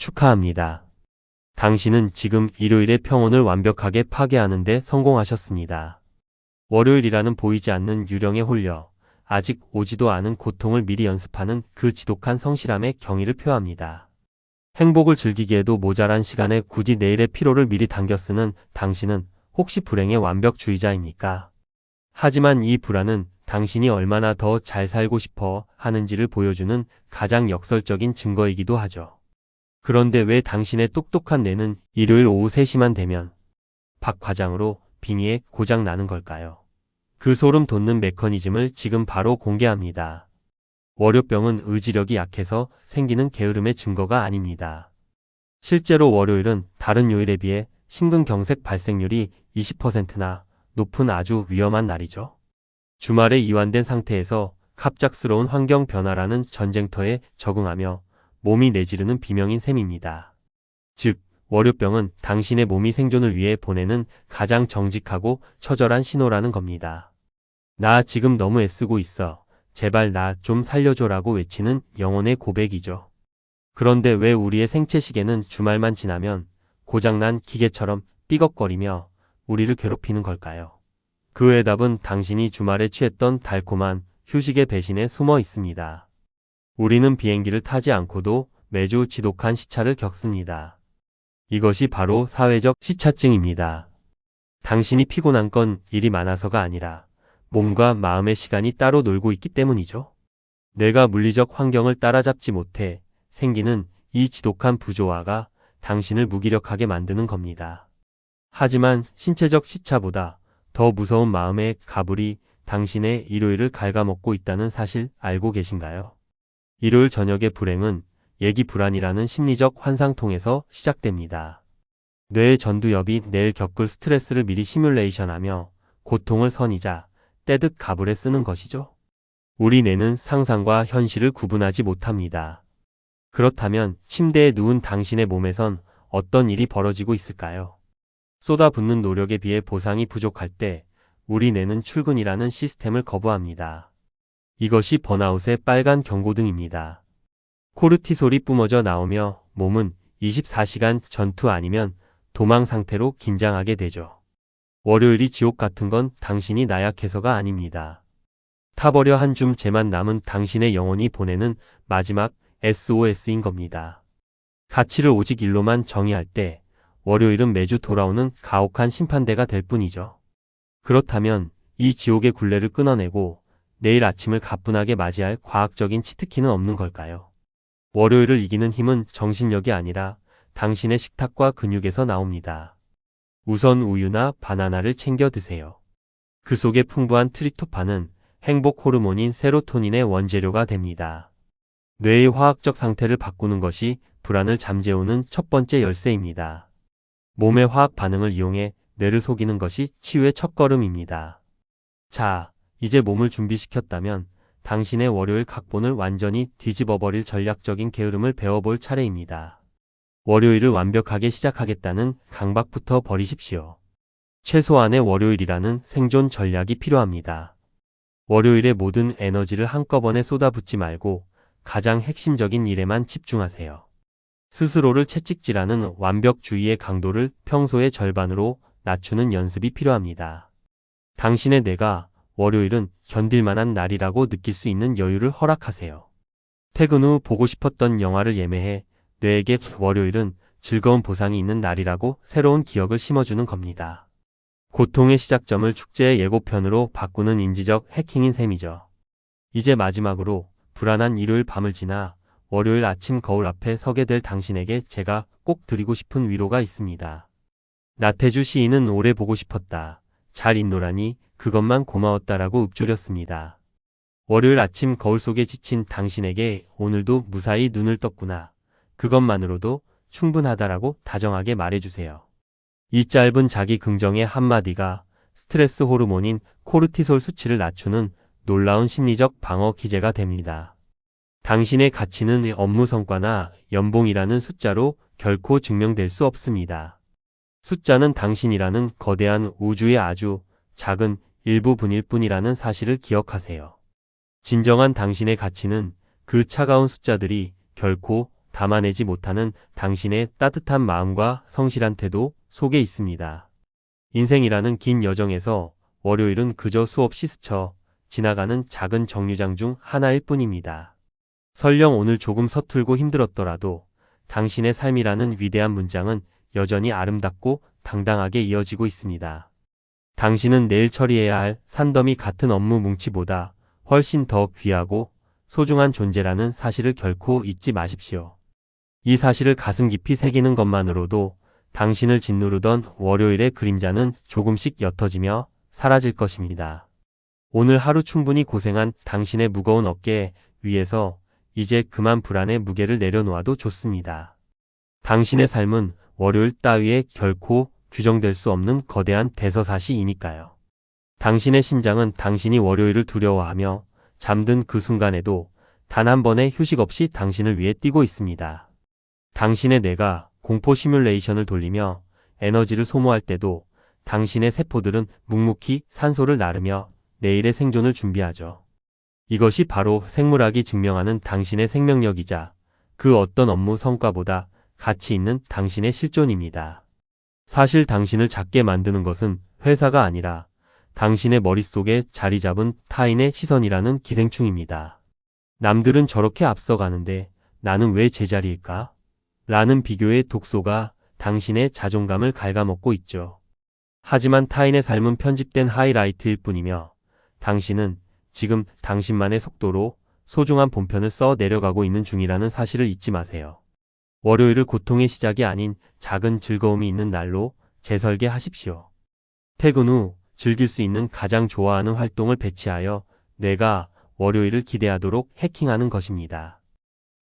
축하합니다. 당신은 지금 일요일의 평온을 완벽하게 파괴하는 데 성공하셨습니다. 월요일이라는 보이지 않는 유령에 홀려 아직 오지도 않은 고통을 미리 연습하는 그 지독한 성실함에 경의를 표합니다. 행복을 즐기기에도 모자란 시간에 굳이 내일의 피로를 미리 당겨 쓰는 당신은 혹시 불행의 완벽주의자입니까? 하지만 이 불안은 당신이 얼마나 더 잘 살고 싶어 하는지를 보여주는 가장 역설적인 증거이기도 하죠. 그런데 왜 당신의 똑똑한 뇌는 일요일 오후 3시만 되면 박 과장으로 빙의에 고장 나는 걸까요? 그 소름 돋는 메커니즘을 지금 바로 공개합니다. 월요병은 의지력이 약해서 생기는 게으름의 증거가 아닙니다. 실제로 월요일은 다른 요일에 비해 심근경색 발생률이 20%나 높은 아주 위험한 날이죠. 주말에 이완된 상태에서 갑작스러운 환경 변화라는 전쟁터에 적응하며 몸이 내지르는 비명인 셈입니다. 즉, 월요병은 당신의 몸이 생존을 위해 보내는 가장 정직하고 처절한 신호라는 겁니다. 나 지금 너무 애쓰고 있어. 제발 나 좀 살려줘라고 외치는 영혼의 고백이죠. 그런데 왜 우리의 생체 시계는 주말만 지나면 고장난 기계처럼 삐걱거리며 우리를 괴롭히는 걸까요? 그 해답은 당신이 주말에 취했던 달콤한 휴식의 배신에 숨어 있습니다. 우리는 비행기를 타지 않고도 매주 지독한 시차를 겪습니다. 이것이 바로 사회적 시차증입니다. 당신이 피곤한 건 일이 많아서가 아니라 몸과 마음의 시간이 따로 놀고 있기 때문이죠. 뇌가 물리적 환경을 따라잡지 못해 생기는 이 지독한 부조화가 당신을 무기력하게 만드는 겁니다. 하지만 신체적 시차보다 더 무서운 마음의 가불이 당신의 일요일을 갉아먹고 있다는 사실 알고 계신가요? 일요일 저녁의 불행은 예기 불안이라는 심리적 환상통에서 시작됩니다. 뇌의 전두엽이 내일 겪을 스트레스를 미리 시뮬레이션하며 고통을 선이자 떼듯 가불에 쓰는 것이죠. 우리 뇌는 상상과 현실을 구분하지 못합니다. 그렇다면 침대에 누운 당신의 몸에선 어떤 일이 벌어지고 있을까요? 쏟아붓는 노력에 비해 보상이 부족할 때 우리 뇌는 출근이라는 시스템을 거부합니다. 이것이 번아웃의 빨간 경고등입니다. 코르티솔이 뿜어져 나오며 몸은 24시간 전투 아니면 도망 상태로 긴장하게 되죠. 월요일이 지옥 같은 건 당신이 나약해서가 아닙니다. 타버려 한 줌 재만 남은 당신의 영혼이 보내는 마지막 SOS인 겁니다. 가치를 오직 일로만 정의할 때 월요일은 매주 돌아오는 가혹한 심판대가 될 뿐이죠. 그렇다면 이 지옥의 굴레를 끊어내고 내일 아침을 가뿐하게 맞이할 과학적인 치트키는 없는 걸까요? 월요일을 이기는 힘은 정신력이 아니라 당신의 식탁과 근육에서 나옵니다. 우선 우유나 바나나를 챙겨 드세요. 그 속에 풍부한 트리토판은 행복 호르몬인 세로토닌의 원재료가 됩니다. 뇌의 화학적 상태를 바꾸는 것이 불안을 잠재우는 첫 번째 열쇠입니다. 몸의 화학 반응을 이용해 뇌를 속이는 것이 치유의 첫걸음입니다. 자, 이제 몸을 준비시켰다면 당신의 월요일 각본을 완전히 뒤집어버릴 전략적인 게으름을 배워볼 차례입니다. 월요일을 완벽하게 시작하겠다는 강박부터 버리십시오. 최소한의 월요일이라는 생존 전략이 필요합니다. 월요일의 모든 에너지를 한꺼번에 쏟아붓지 말고 가장 핵심적인 일에만 집중하세요. 스스로를 채찍질하는 완벽주의의 강도를 평소의 절반으로 낮추는 연습이 필요합니다. 당신의 뇌가 월요일은 견딜만한 날이라고 느낄 수 있는 여유를 허락하세요. 퇴근 후 보고 싶었던 영화를 예매해 뇌에게 월요일은 즐거운 보상이 있는 날이라고 새로운 기억을 심어주는 겁니다. 고통의 시작점을 축제의 예고편으로 바꾸는 인지적 해킹인 셈이죠. 이제 마지막으로 불안한 일요일 밤을 지나 월요일 아침 거울 앞에 서게 될 당신에게 제가 꼭 드리고 싶은 위로가 있습니다. 나태주 시인은 오래 보고 싶었다. 잘 있노라니 그것만 고마웠다라고 읊조렸습니다. 월요일 아침 거울 속에 지친 당신에게 오늘도 무사히 눈을 떴구나. 그것만으로도 충분하다라고 다정하게 말해주세요. 이 짧은 자기 긍정의 한마디가 스트레스 호르몬인 코르티솔 수치를 낮추는 놀라운 심리적 방어 기제가 됩니다. 당신의 가치는 업무 성과나 연봉이라는 숫자로 결코 증명될 수 없습니다. 숫자는 당신이라는 거대한 우주의 아주 작은 일부분일 뿐이라는 사실을 기억하세요. 진정한 당신의 가치는 그 차가운 숫자들이 결코 담아내지 못하는 당신의 따뜻한 마음과 성실한 태도 속에 있습니다. 인생이라는 긴 여정에서 월요일은 그저 수없이 스쳐 지나가는 작은 정류장 중 하나일 뿐입니다. 설령 오늘 조금 서툴고 힘들었더라도 당신의 삶이라는 위대한 문장은 여전히 아름답고 당당하게 이어지고 있습니다. 당신은 내일 처리해야 할 산더미 같은 업무 뭉치보다 훨씬 더 귀하고 소중한 존재라는 사실을 결코 잊지 마십시오. 이 사실을 가슴 깊이 새기는 것만으로도 당신을 짓누르던 월요일의 그림자는 조금씩 옅어지며 사라질 것입니다. 오늘 하루 충분히 고생한 당신의 무거운 어깨 위에서 이제 그만 불안의 무게를 내려놓아도 좋습니다. 당신의 삶은 월요일 따위에 결코 규정될 수 없는 거대한 대서사시이니까요. 당신의 심장은 당신이 월요일을 두려워하며 잠든 그 순간에도 단 한 번의 휴식 없이 당신을 위해 뛰고 있습니다. 당신의 뇌가 공포 시뮬레이션을 돌리며 에너지를 소모할 때도 당신의 세포들은 묵묵히 산소를 나르며 내일의 생존을 준비하죠. 이것이 바로 생물학이 증명하는 당신의 생명력이자 그 어떤 업무 성과보다 가치 있는 당신의 실존입니다. 사실 당신을 작게 만드는 것은 회사가 아니라 당신의 머릿속에 자리 잡은 타인의 시선이라는 기생충입니다. 남들은 저렇게 앞서가는데 나는 왜 제자리일까? 라는 비교의 독소가 당신의 자존감을 갉아먹고 있죠. 하지만 타인의 삶은 편집된 하이라이트일 뿐이며 당신은 지금 당신만의 속도로 소중한 본편을 써 내려가고 있는 중이라는 사실을 잊지 마세요. 월요일을 고통의 시작이 아닌 작은 즐거움이 있는 날로 재설계하십시오. 퇴근 후 즐길 수 있는 가장 좋아하는 활동을 배치하여 뇌가 월요일을 기대하도록 해킹하는 것입니다.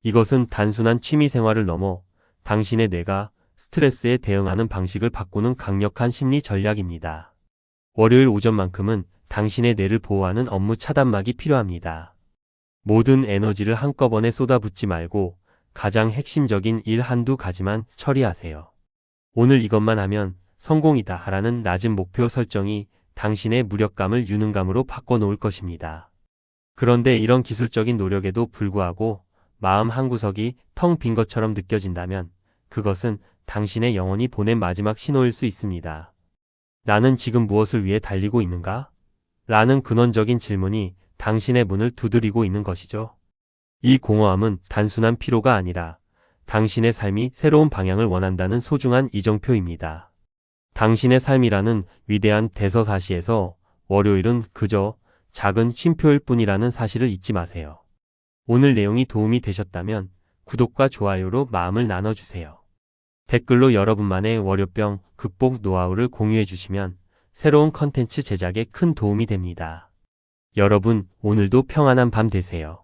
이것은 단순한 취미 생활을 넘어 당신의 뇌가 스트레스에 대응하는 방식을 바꾸는 강력한 심리 전략입니다. 월요일 오전만큼은 당신의 뇌를 보호하는 업무 차단막이 필요합니다. 모든 에너지를 한꺼번에 쏟아붓지 말고 가장 핵심적인 일 한두 가지만 처리하세요. 오늘 이것만 하면 성공이다 하라는 낮은 목표 설정이 당신의 무력감을 유능감으로 바꿔놓을 것입니다. 그런데 이런 기술적인 노력에도 불구하고 마음 한구석이 텅 빈 것처럼 느껴진다면 그것은 당신의 영혼이 보낸 마지막 신호일 수 있습니다. 나는 지금 무엇을 위해 달리고 있는가? 라는 근원적인 질문이 당신의 문을 두드리고 있는 것이죠. 이 공허함은 단순한 피로가 아니라 당신의 삶이 새로운 방향을 원한다는 소중한 이정표입니다. 당신의 삶이라는 위대한 대서사시에서 월요일은 그저 작은 쉼표일 뿐이라는 사실을 잊지 마세요. 오늘 내용이 도움이 되셨다면 구독과 좋아요로 마음을 나눠주세요. 댓글로 여러분만의 월요병 극복 노하우를 공유해 주시면 새로운 컨텐츠 제작에 큰 도움이 됩니다. 여러분, 오늘도 평안한 밤 되세요.